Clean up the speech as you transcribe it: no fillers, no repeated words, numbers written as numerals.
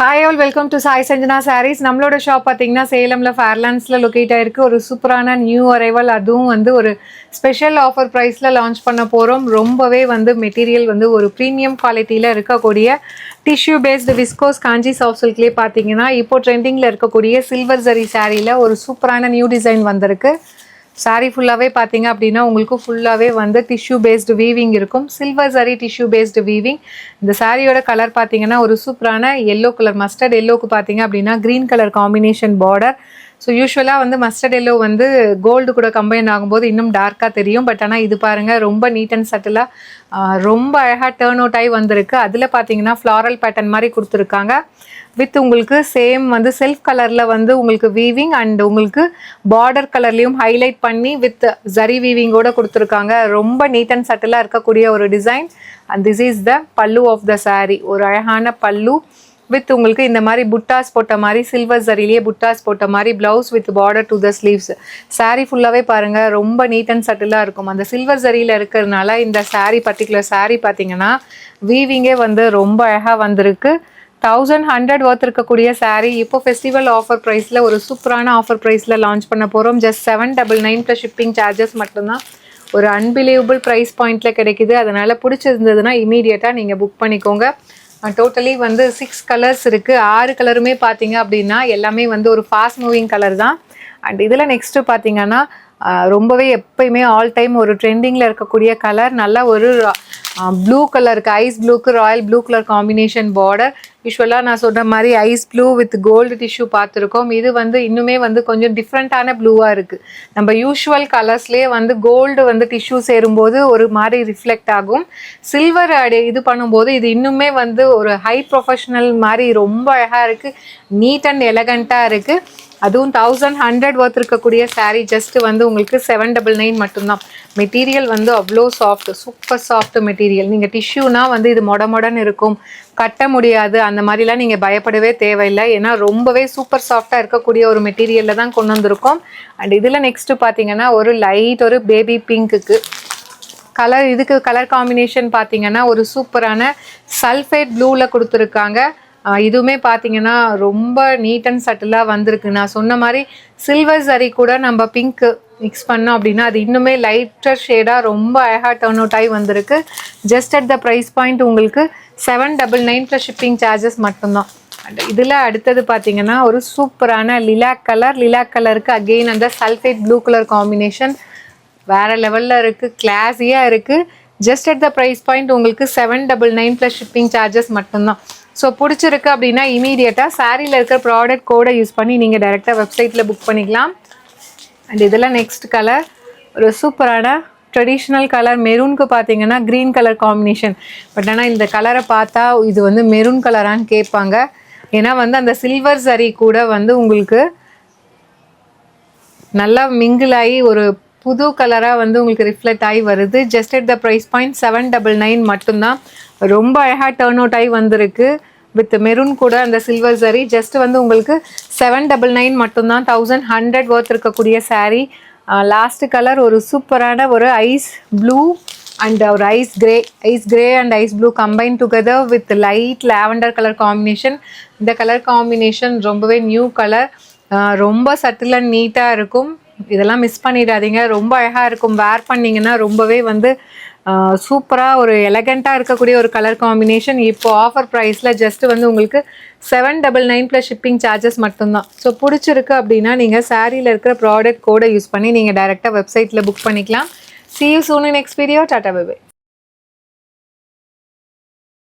Hi all, welcome to Sai Sanjana Sarees. நம்மளோட shop பார்த்தீங்கன்னா சேலம்ல ஃபேர்லாண்ட்ஸ்ல locate ஆயிருக்கு. ஒரு சூப்பரான நியூ அரைவல், அதுவும் வந்து ஒரு ஸ்பெஷல் ஆஃபர் ப்ரைஸில் லான்ச் பண்ண போகிறோம். ரொம்பவே வந்து மெட்டீரியல் வந்து ஒரு ப்ரீமியம் குவாலிட்டியில் இருக்கக்கூடிய டிஷ்யூ பேஸ்டு விஸ்கோஸ் காஞ்சி சாஃப்ட் சில்க்லேயே பார்த்தீங்கன்னா இப்போ ட்ரெண்டிங்கில் இருக்கக்கூடிய சில்வர் ஜரி சாரியில் ஒரு சூப்பரான நியூ டிசைன் வந்திருக்கு. சாரீ ஃபுல்லாகவே பார்த்தீங்க அப்படின்னா உங்களுக்கு ஃபுல்லாகவே வந்து டிஷ்யூ பேஸ்டு வீவிங் இருக்கும். சில்வர் சரி டிஷ்யூ பேஸ்டு வீவிங். இந்த சாரியோட கலர் பார்த்தீங்கன்னா ஒரு சூப்பரான எல்லோ கலர், மஸ்டர்ட் எல்லோவுக்கு பார்த்தீங்க அப்படின்னா green colour combination border. So யூஸ்வலாக வந்து மஸ்டர்ட் எல்லோ வந்து கோல்டு கூட கம்பைன் ஆகும்போது இன்னும் டார்க்காக தெரியும். பட் ஆனால் இது பாருங்கள் ரொம்ப நீட் அண்ட் சட்டிலாக ரொம்ப அழகாக டேர்ன் அவுட் ஆகி வந்திருக்கு. அதில் பார்த்தீங்கன்னா ஃப்ளாரல் பேட்டர்ன் மாதிரி கொடுத்துருக்காங்க. வித் உங்களுக்கு சேம் வந்து செல்ஃப் கலரில் வந்து உங்களுக்கு வீவிங் அண்ட் உங்களுக்கு பார்டர் கலர்லேயும் ஹைலைட் பண்ணி வித் ஜரி வீவிங்கோடு கொடுத்துருக்காங்க. ரொம்ப நீட் அண்ட் சட்டிலாக இருக்கக்கூடிய ஒரு design. And this is the பல்லு ஆஃப் த சாரீ. ஒரு அழகான பல்லு வித் உங்களுக்கு இந்த மாதிரி புட்டாஸ் போட்ட மாதிரி சில்வர் ஜரிலேயே புட்டாஸ் போட்ட மாதிரி blouse with border to the sleeves. Sari ஃபுல்லாகவே பாருங்கள் ரொம்ப நீட் அண்ட் சட்டிலாக இருக்கும். அந்த சில்வர் ஜரியில் இருக்கிறதுனால இந்த சாரீ பர்டிகுலர் சாரீ பார்த்தீங்கன்னா வீவிங்கே வந்து ரொம்ப அழகாக வந்திருக்கு. 1100 ஒர்த் இருக்கக்கூடிய சாரீ இப்போ ஃபெஸ்டிவல் ஆஃபர் ப்ரைஸில் ஒரு சூப்பரான ஆஃபர் ப்ரைஸில் லான்ச் பண்ண போகிறோம். ஜஸ்ட் 799 ப்ளஸ் ஷிப்பிங் சார்ஜஸ் மட்டும்தான். ஒரு அன்பிலீவபிள் ப்ரைஸ் பாயிண்டில் கிடைக்குது. அதனால் பிடிச்சிருந்ததுன்னா இமீடியட்டாக நீங்கள் புக் பண்ணிக்கோங்க. டோட்டலி வந்து 6 கலர்ஸ் இருக்குது. 6 கலருமே பார்த்தீங்க அப்படின்னா எல்லாமே வந்து ஒரு ஃபாஸ்ட் மூவிங் கலர் தான். அண்ட் இதில் நெக்ஸ்ட்டு பார்த்தீங்கன்னா ரொம்பவே எப்பயுமே ஆல் டைம் ஒரு ட்ரெண்டிங்கில் இருக்கக்கூடிய கலர், நல்ல ஒரு ப்ளூ கலருக்கு, ஐஸ் ப்ளூக்கு royal blue colour combination border. யூஸ்வலாக நான் சொன்ன மாதிரி ice blue with gold tissue பார்த்துருக்கோம். இது வந்து இன்னுமே வந்து கொஞ்சம் டிஃப்ரெண்ட்டான ப்ளூவாக இருக்குது. நம்ம யூஸ்வல் கலர்ஸ்லேயே வந்து கோல்டு வந்து டிஷ்யூ சேரும்போது ஒரு மாதிரி ரிஃப்ளெக்ட் ஆகும். சில்வர் இது பண்ணும்போது இது இன்னுமே வந்து ஒரு ஹை ப்ரொஃபஷ்னல் மாதிரி ரொம்ப அழகாக இருக்குது. நீட் அண்ட் எலகண்ட்டாக இருக்குது. அதுவும் 1100 ஒர்த் இருக்கக்கூடிய சாரீ ஜஸ்ட் வந்து உங்களுக்கு 799 மட்டும்தான். மெட்டீரியல் வந்து அவ்வளோ சாஃப்ட், சூப்பர் சாஃப்ட் மெட்டீரியல். நீங்கள் டிஷ்யூனா வந்து இது மொடன்னு இருக்கும், கட்ட முடியாது, அந்த மாதிரிலாம் நீங்கள் பயப்படவே தேவையில்லை. ஏன்னா ரொம்பவே சூப்பர் சாஃப்டாக இருக்கக்கூடிய ஒரு மெட்டீரியலில் தான் கொண்டு வந்திருக்கோம். அண்ட் இதில் நெக்ஸ்ட்டு பார்த்தீங்கன்னா ஒரு லைட் ஒரு பேபி பிங்க்குக்கு கலர், இதுக்கு கலர் காம்பினேஷன் பார்த்தீங்கன்னா ஒரு சூப்பரான சல்ஃபேட் ப்ளூவில் கொடுத்துருக்காங்க. இதுவுமே பார்த்தீங்கன்னா ரொம்ப நீட் அண்ட் சட்டிலாக வந்திருக்கு. நான் சொன்ன மாதிரி சில்வர் சரி கூட நம்ம பிங்க் மிக்ஸ் பண்ணோம் அப்படின்னா அது இன்னுமே லைட்டர் ஷேடாக ரொம்ப அழகாக டர்ன் அவுட் ஆகி வந்திருக்கு. Just at the price point உங்களுக்கு 799 ப்ளஸ் ஷிப்பிங் சார்ஜஸ் மட்டும்தான். அண்ட் இதில் அடுத்தது பார்த்தீங்கன்னா ஒரு சூப்பரான லிலாக் கலர். லிலாக் கலருக்கு அகெயின் அந்த சல்ஃபேட் ப்ளூ கலர் காம்பினேஷன் வேறு லெவலில் இருக்குது, கிளாஸியாக இருக்குது. Just at the price point உங்களுக்கு 799 ப்ளஸ் ஷிப்பிங் சார்ஜஸ் மட்டும்தான். ஸோ பிடிச்சிருக்கு அப்படின்னா இமீடியட்டாக சாரியில் இருக்கிற ப்ராடக்ட் கோடை யூஸ் பண்ணி நீங்கள் டைரெக்டாக வெப்சைட்டில் புக் பண்ணிக்கலாம். அண்ட் இதெல்லாம் நெக்ஸ்ட் கலர் ஒரு சூப்பரான ட்ரெடிஷ்னல் கலர். மெரூனுக்கு பார்த்தீங்கன்னா க்ரீன் கலர் காம்பினேஷன். பட் ஆனால் இந்த கலரை பார்த்தா இது வந்து மெரூன் கலரான்னு கேட்பாங்க. ஏன்னா வந்து அந்த சில்வர் சரி கூட வந்து உங்களுக்கு நல்லா மிங்கிள் ஆகி ஒரு புது கலராக வந்து உங்களுக்கு ரிஃப்ளெக்ட் ஆகி வருது. Just at the price point 799 மட்டும்தான். ரொம்ப அழகாக டர்ன் அவுட் ஆகி வந்திருக்கு வித் மெரூன் கூட அந்த சில்வர் சரி. ஜஸ்ட் வந்து உங்களுக்கு 799 மட்டும்தான். 1100 ஒர்த் இருக்கக்கூடிய சாரீ. லாஸ்ட் கலர் ஒரு சூப்பரான ஒரு ஐஸ் ப்ளூ அண்ட் ஒரு ice grey and ice blue combine together with light lavender colour combination. இந்த கலர் காம்பினேஷன் ரொம்பவே நியூ கலர், ரொம்ப சட்டில் அண்ட் நீட்டாக இருக்கும். இதெல்லாம் மிஸ் பண்ணிடாதீங்க. ரொம்ப அழகாக இருக்கும். வேர் பண்ணிங்கன்னா ரொம்பவே வந்து சூப்பராக ஒரு எலகண்ட்டாக இருக்கக்கூடிய ஒரு கலர் காம்பினேஷன். இப்போ ஆஃபர் ப்ரைஸில் ஜஸ்ட் வந்து உங்களுக்கு 799 ப்ளஸ் ஷிப்பிங் சார்ஜஸ் மட்டும்தான். ஸோ பிடிச்சிருக்கு அப்படின்னா நீங்கள் சாரியில் இருக்கிற ப்ராடக்ட் கோடை யூஸ் பண்ணி நீங்கள் டைரெக்டாக வெப்சைட்டில் புக் பண்ணிக்கலாம். See you soon in next video. Tata bye bye.